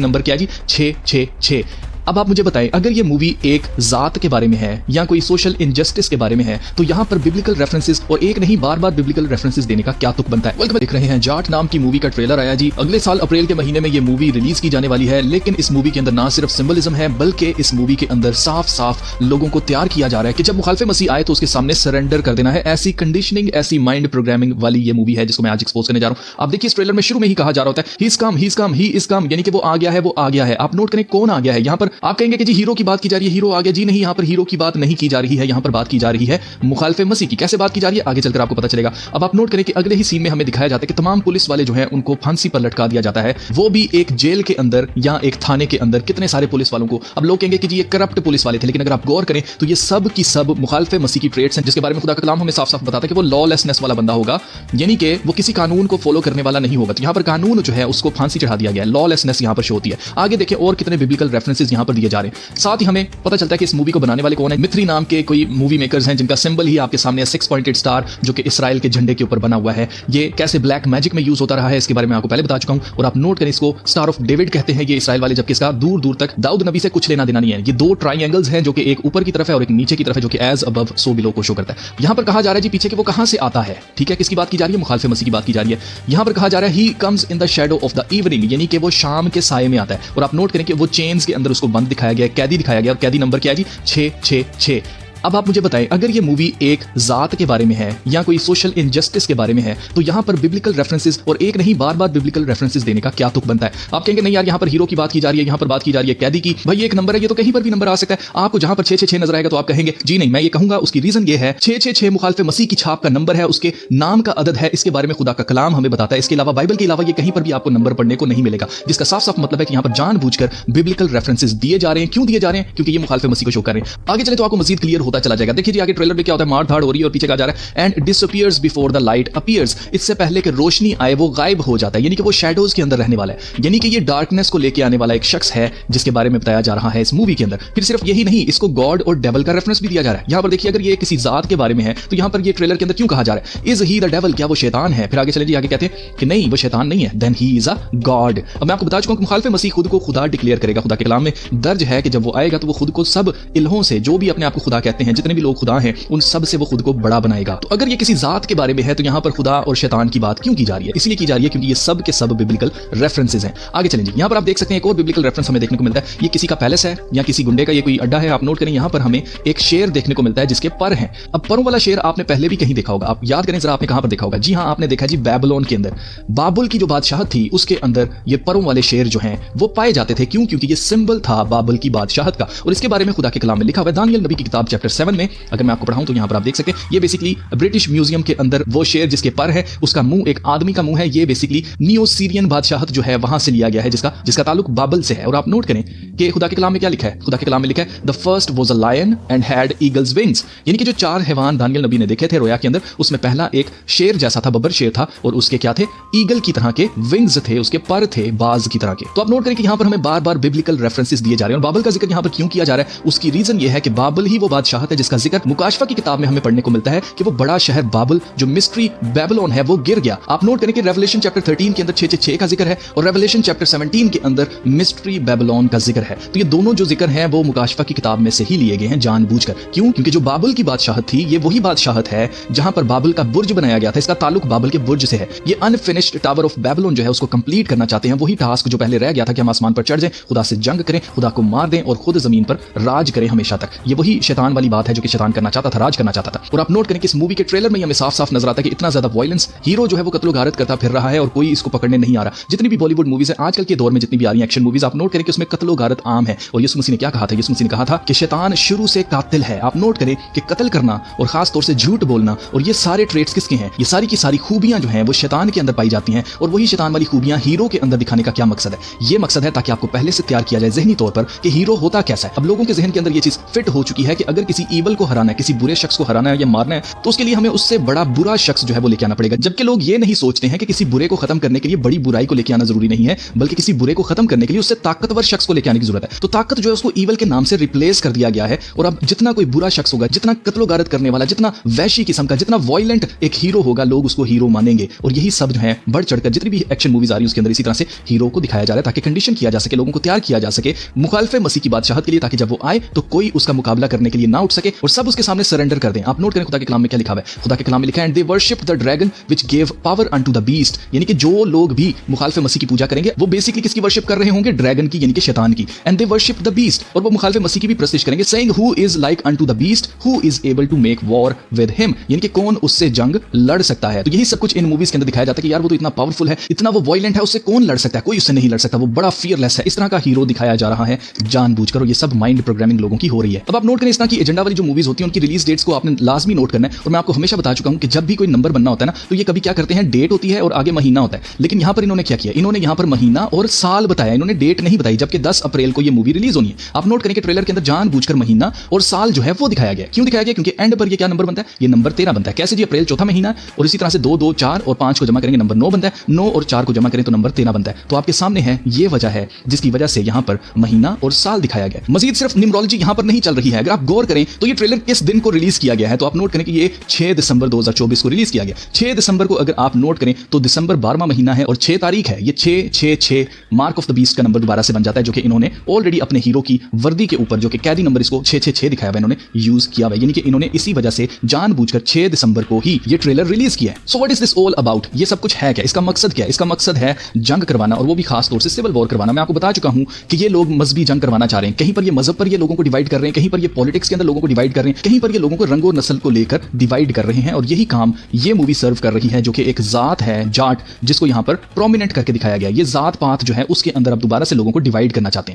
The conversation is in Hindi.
नंबर क्या है जी? 666। अब आप मुझे बताएं, अगर ये मूवी एक जात के बारे में है या कोई सोशल इनजस्टिस के बारे में है तो यहाँ पर बिब्लिकल रेफरेंसेस और एक नहीं बार बार बिब्लिकल रेफरेंसेस देने का क्या तुक बनता है? वेलकम, देख रहे हैं जाट नाम की मूवी का ट्रेलर आया जी। अगले साल अप्रैल के महीने में ये मूवी रिलीज की जाने वाली है, लेकिन इस मूवी के अंदर ना सिर्फ सिंबलिज्म है बल्कि इस मूवी के अंदर साफ साफ लोगों को तैयार किया जा रहा है कि जब मुखालिफ मसीह आए तो उसके सामने सरेंडर कर देना है। ऐसी कंडीशनिंग, ऐसी माइंड प्रोग्रामिंग वाली ये मूवी है जिसको मैं आज एक्सपोज करने जा रहा हूँ। आप देखिए, इस ट्रेलर में शुरू में ही कहा जा रहा होता है he is come, he is come, he is come, यानी कि वो आ गया है, वो आ गया है। आप नोट करें कौन आ गया है। यहाँ पर आप कहेंगे कि जी हीरो की बात की जा रही है, हीरो आ गया। जी नहीं, यहाँ पर हीरो की बात नहीं की जा रही है, यहाँ पर बात की जा रही है मुखालिफ मसीह की। कैसे बात की जा रही है आगे चलकर आपको पता चलेगा। अब आप नोट करें कि अगले ही सीन में हमें दिखाया जाता है कि तमाम पुलिस वाले जो हैं उनको फांसी पर लटका दिया जाता है, वो भी एक जेल के अंदर या एक थाने के अंदर। कितने सारे पुलिस वालों को, अब लोग कहेंगे कि जी ये करप्ट पुलिस वाले थे, लेकिन अगर आप गौर करें तो ये सब की सब मुखालिफ मसीह की ट्रेट्स हैं जिसके बारे में खुदा का कलाम हमें साफ साफ बताता है कि वो लॉलेसनेस वाला बंदा होगा, यानी कि वो किसी कानून को फॉलो करने वाला नहीं होगा। तो यहाँ पर कानून जो है उसको फांसी चढ़ा दिया गया है, लॉलेसनेस यहाँ पर शो होती है। आगे देखिए और कितने बिब्लिकल रेफरेंसेस यहाँ पर दिए जा रहे हैं। साथ ही हमें पता चलता है कि इस मूवी को बनाने वाले कौन है। मिथ्री नाम के कोई मूवी मेकर्स हैं जिनका सिंबल ही आपके सामने है, 6 पॉइंटेड स्टार, जो कि इसराइल के झंडे के ऊपर बना हुआ है। ये कैसे ब्लैक मैजिक में यूज होता रहा है इसके बारे में आपको पहले बता चुका हूं। और आप नोट करें, इसको स्टार ऑफ डेविड कहते हैं ये इसराइल वाले, जबकि इसका दूर दूर तक दाऊद नबी से कुछ लेना देना नहीं है। ये दो ट्राइंगल्स हैं जो कि एक ऊपर की तरफ है और एक नीचे की तरफ है, जो कि एज अबव सो बिलो को शो करता है। यहां पर कहा जा रहा है जी पीछे कि वो कहां से आता है। ठीक है, किसकी बात की जा रही है? मुखालिफ मसीह की बात की जा रही है। यहां पर कहा जा रहा है he comes in the shadow of the evening, यानी कि वो शाम के साये में आता है। और आप नोट करें कि वो चेन्स के अंदर उसको बंद दिखाया गया, कैदी दिखाया गया, और कैदी नंबर क्या है जी? 666। अब आप मुझे बताएं, अगर ये मूवी एक जात के बारे में है या कोई सोशल इनजस्टिस के बारे में है तो यहाँ पर बिब्लिकल रेफरेंसेस और एक नहीं बार बार बिब्लिकल रेफरेंसेस देने का क्या तुक बनता है? आप कहेंगे नहीं यार, यहाँ पर हीरो की बात की जा रही है, यहाँ पर बात की जा रही है कैदी की। भाई एक नंबर है, ये तो कहीं पर भी नंबर आ सकता है। आपको जहां पर 666 नजर आएगा तो आप कहेंगे जी नहीं, मैं ये कहूंगा उसकी रीजन ये है 666 मुखालिफ मसीह की छाप का नंबर है, उसके नाम का अदद है। इसके बारे में खुदा का कलाम हमें बताता है। इसके अलावा बाइबल के अलावा ये कहीं पर भी आपको नंबर पढ़ने को नहीं मिलेगा, जिसका साफ साफ मतलब है कि यहाँ पर जानबूझकर बिब्लिकल रेफरेंसेस दिए जा रहे हैं। क्यों दिए जा रहे हैं? क्योंकि ये मुखालिफ मसीह को शो कर रहे हैं। आगे चले तो आपको मजीद क्लियर होता चला जाएगा। देखिए ट्रेलर में क्या होता है, मार धाड़ हो रही है और पीछे कहा जा रहा है and disappears before the light appears. इससे पहले कि रोशनी आए वो गायब हो जाता है, यानी कि वो शैडोज के अंदर रहने वाला है, यानी कि ये डार्कनेस को लेके आने वाला एक शख्स है जिसके बारे में बताया जा रहा है इस मूवी के अंदर। फिर सिर्फ यही नहीं, इसको गॉड और डेविल का रेफरेंस भी दिया जा रहा है। यहां पर देखिए, अगर ये किसी जात के बारे में है तो यहां पर ये ट्रेलर के अंदर क्यों कहा जा रहा है इज ही द डेविल, क्या वो शैतान है? फिर आगे चले जी, आगे कहते हैं कि नहीं वो शैतान नहीं है, then he is a god. अब मैं आपको बता चुका हूं कि मुखालिफ मसीह खुद को खुदा डिक्लेयर करेगा। खुदा के कलाम में दर्ज है कि जब वो आएगा तो वो खुद को सब इल्हों से, जो भी अपने आप को खुदा कहते हैं, जितने भी लोग खुदा हैं, उन सब से वो खुद को बड़ा बनाएगा। तो अगर ये किसी जात के बारे में है तो यहाँ पर खुदा और शैतान की बात क्यों की जा रही है? इसलिए की जा रही है क्योंकि ये सब के सब बिब्लिकल रेफरेंसेस हैं। आगे चलें जी, यहाँ पर आप देख सकते हैं एक और बिब्लिकल रेफरेंस हमें देखने को मिलता है। ये किसी का पैलेस है या किसी गुंडे का ये कोई अड्डा है। आप नोट करें, यहाँ पर हमें एक शेर देखने को मिलता है जिसके पर हैं। अब परों वाला शेर आपने पहले भी कहीं देखा होगा, आप याद करें जरा, आपने कहां पर देखा होगा? जी हाँ, आपने देखा जी बेबीलोन के अंदर, बाबुल की जो बादशाहत थी उसके अंदर ये परों वाले शेर जो हैं वो पाए जाते थे। क्यों? क्योंकि ये सिंबल था बाबुल की बादशाहत का। और इसके बारे में खुदा के कलाम में लिखा हुआ है दानियल नबी की किताब चैप्टर 7 में। अगर मैं आपको पढ़ाऊं तो यहाँ पर आप देख सकते हैं, ये बेसिकली ब्रिटिश म्यूजियम के अंदर वो शेर जिसके पर है, उसका मुंह एक आदमी का मुंह है। ये बेसिकली नियो सीरियन बादशाहत जो है वहां से लिया गया है, जिसका ताल्लुक बाबल से है। और आप नोट करें कि खुदा के कलाम में क्या लिखा है। खुदा के कलाम में लिखा है the first was a lion and had eagle's wings, यानी कि जो 4 हैवान दानियल नबी ने देखे थे रोया के अंदर, उसमें पहला एक शेर जैसा था, बब्बर शेर था, और उसके क्या थे? ईगल की तरह के विंग्स थे, उसके पर थे बाज की तरह के। तो आप नोट करें कि यहां पर हमें बार बार बिब्लिकल रेफरेंसेस दिए जा रहे हैं। और बाबल का जिक्र यहां पर क्यों किया जा रहा है? उसकी रीजन ये है कि बाबल ही वो बादशाहत है जिसका जिक्र मुकाशफा की किताब में हमें पढ़ने को मिलता है कि वो बड़ा शहर बाबल जो मिस्ट्री बेबीलोन है वो गिर गया। आप नोट करें कि रेवलेशन चैप्टर 13 के अंदर 666 का जिक्र है और रेवलेशन चैप्टर 17 के अंदर मिस्ट्री बेबीलोन का जिक्र है। तो ये दोनों जो जिक्र हैं वो मुकाशफा की किताब में से ही लिए गए हैं जानबूझकर। क्यों? क्योंकि जो बाबल की बादशाहत थी ये वही बादशाहत है जहां पर बाबल का बुर्ज बनाया गया था। इसका ताल्लुक बाबल के बुर्ज से है। ये अनफिनिश्ड टावर ऑफ बेबीलोन जो है उसको कंप्लीट करना चाहते हैं। वही टास्क जो पहले रह गया था कि हम आसमान पर चढ़ जाएं, खुदा से जंग करें, खुदा को मार दें और खुद जमीन पर राज करें हमेशा तक। ये वही शैतान वाली बात है जो कि शैतान करना चाहता था, राज करना चाहता था। और आप नोट करें कि इस मूवी के ट्रेलर में हमें साफ साफ नजर आता है कि इतना ज्यादा वायलेंस, हीरो जो है वो कत्लो गारत करता फिर रहा है और कोई इसको पकड़ने नहीं आ रहा। जितनी भी बॉलीवुड मूवीज है आजकल के दौर में, जितनी भी आ रही हैं एक्शन मूवीज, आप नोट करें कि उसमें कत्लो गारत आम है। और यीशु मसीह ने क्या कहा था? यीशु मसीह ने कहा था कि शैतान शुरू से कातिल है। आप नोट करें कि कत्ल करना और खास तौर से झूठ बोलना और ये सारे ट्रेट्स किसके हैं? ये सारी की सारी खूबियां जो हैं वो शैतान के अंदर पाई जाती हैं। और वही शैतान वाली खूबियां हीरो के अंदर दिखाने का क्या मकसद है? ये मकसद है ताकि आपको पहले से तैयार किया जाए जहनी तौर पर कि हीरो होता कैसा है। अब लोगों के जहन के अंदर ये चीज फिट हो चुकी है कि अगर किसी किसी ईवल को हराना है, किसी बुरे शख्स को हराना है या मारना है, तो उसके लिए हमें उससे बड़ा बुरा शख्स जो है वो लेके आना पड़ेगा। जबकि लोग ये नहीं सोचते हैं कि किसी बुरे को खत्म करने के लिए बड़ी बुराई को लेके आना जरूरी नहीं है, बल्कि किसी बुरे को खत्म करने के लिए उससे ताकतवर शख्स को लेके आने की जरूरत है। तो ताकत जो है उसको ईवल के नाम से रिप्लेस कर दिया गया है। और अब जितना कोई बुरा शख्स होगा, जितना कत्लो गारत करने वाला, जितना वैशी किस्म का, जितना वॉयलेंट एक हीरो होगा, लोग उसको हीरो मानेंगे। और यही सब जो है बढ़ चढ़कर जितनी भी एक्शन मूवीज आ रही है उसके अंदर इसी तरह से हीरो को दिखाया जा रहा है, ताकि कंडीशन किया जा सके, लोगों को तैयार किया जा सके मुखालिफे मसीह की बादशाहत के लिए, ताकि जब वो आए तो कोई उसका मुकाबला करने के लिए ना उठ सके और सब उसके सामने सरेंडर कर दें। आप नोट करें खुदा के कलाम में क्या लिखा है। खुदा के कलाम में लिखा है, and they worship the dragon which give power unto the beast. यानी कि जो लोग भी मुखालिफे मसीह की पूजा करेंगे वो बेसिकली किसकी वर्शिप कर रहे होंगे? ड्रैगन की, यानी कि शैतान की। And they worship the beast, और वो मुखालिफे मसीह की भी प्रस्तिश करेंगे, saying who is like unto the beast who is able to make war with him. यानी कि कौन उससे जंग लड़ सकता है। तो यही सब कुछ इन मूवीज के अंदर दिखाया जाता है कि यार वो तो इतना पावरफुल है, इतना वो वॉयलेंट है, उससे कौन लड़ सकता है? कोई उससे नहीं लड़ सकता, वो बड़ा फियरलेस है। इस तरह का हीरो दिखाया जा रहा है जानबूझकर, और ये सब माइंड प्रोग्रामिंग लोगों की हो रही है। अब आप नोट करें, इस तरह की एजेंडा वाली जो मूवीज होती है उनकी रिलीज डेट्स को आपने लाजमी नोट करना है। और मैं आपको हमेशा बता चुका हूं कि जब भी कोई नंबर बनना होता है ना, तो ये कभी क्या करते हैं, डेट होती है और आगे महीना होता है। लेकिन यहां पर इन्होंने क्या किया, इन्होंने यहां पर महीना और साल बताया, इन्होंने डेट नहीं बताई, जबकि 10 अप्रैल को ये मूवी रिलीज होनी है। आप नोट करें कि ट्रेलर के अंदर जानबूझकर महीना और साल जो है वो दिखाया गया। क्यों दिखाया गया? क्योंकि एंड पर ये क्या नंबर बनता है? ये नंबर 13 बनता है। कैसे जी? अप्रैल चौथा महीना है और इसी तरह से 2, 2, 4 और 5 को जमा करेंगे नंबर 9 बनता है, 9 और 4 को जमा करें तो नंबर 13 बनता है। तो आपके सामने है ये वजह है जिसकी वजह से यहां पर महीना और साल दिखाया गया। मजीद सिर्फ न्यूमरोलॉजी यहां पर नहीं चल रही है। अगर आप गौर करें तो ये ट्रेलर किस दिन को रिलीज किया गया है, तो आप नोट करें कि ये 6 दिसंबर 2024 को रिलीज किया गया। 6 दिसंबर को अगर आप नोट करें तो दिसंबर 12वां महीना है और 6 तारीख है। ये 666 मार्क ऑफ द बीस्ट का नंबर दोबारा से बन जाता है, जो कि इन्होंने ऑलरेडी अपने हीरो की वर्दी के ऊपर, जो कि कैदी नंबर इसको 666 दिखाया हुआ, इन्होंने यूज किया हुआ। यानी कि इन्होंने इसी वजह से जानबूझकर 6 दिसंबर को ही ये ट्रेलर रिलीज किया है। So what is this all about? ये सब कुछ है क्या? इसका मकसद क्या है? इसका मकसद है जंग करवाना, और वो भी खास तौर से सिविल वॉर करवाना। मैं आपको बता चुका हूं कि ये लोग मजहबी जंग करवाना चाह रहे हैं। कहीं पर ये मजहब पर ये लोगों को डिवाइड कर रहे हैं, कहीं पर ये पॉलिटिक्स के अंदर लोगों को डिवाइड कर रहे हैं, कहीं पर ये लोगों को रंग और नस्ल को लेकर डिवाइड कर रहे हैं। और यही काम ये मूवी सर्व कर रही है, जो कि एक जात है, जाट, जिसको यहां पर प्रोमिनेंट करके दिखाया गया। ये जात पात जो है उसके अंदर अब दोबारा से लोगों को डिवाइड करना चाहते हैं।